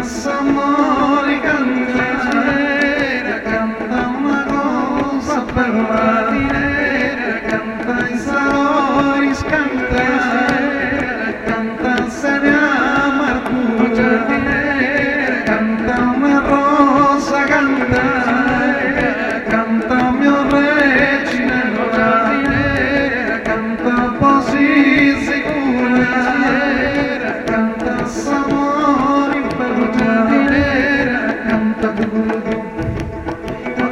s'amori canta, canta una cosa per marinera, canta i sabori, canta, canta se ne amargura giardinera, canta una rosa, canta, canta mio regine giardinera, canta così sicura, canta s'amori per giardinera, canta tu,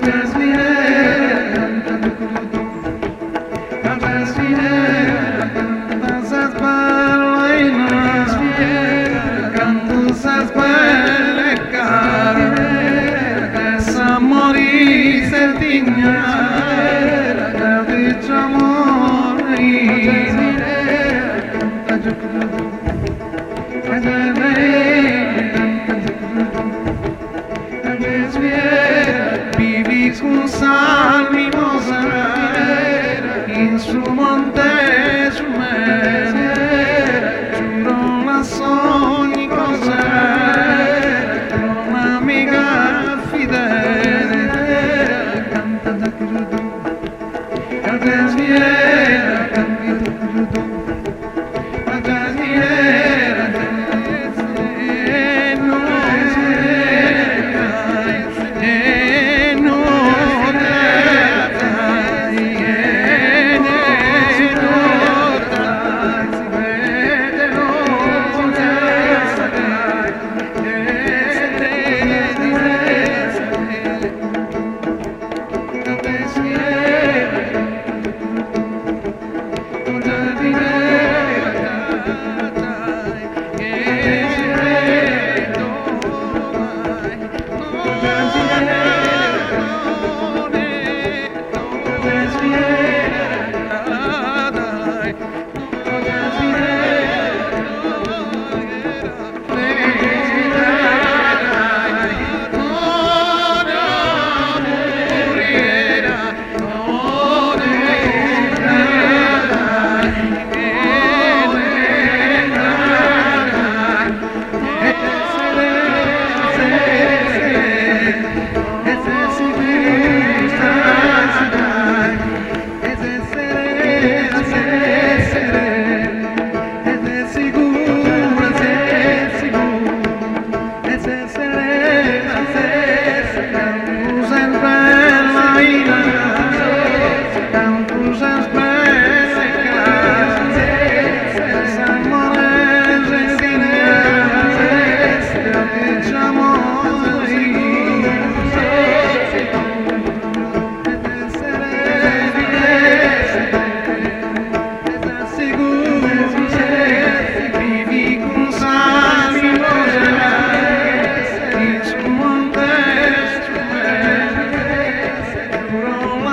jasminera, canta tu, jasminera, canta ses bella canta ses belle care, s'amori sertigna, diciamo vivi con salmimosa in su monte su me, giuro la sogni cosa, un'amica fidele, canta da crudo, canta sviera, canta da crudo, canta sviera,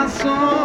song.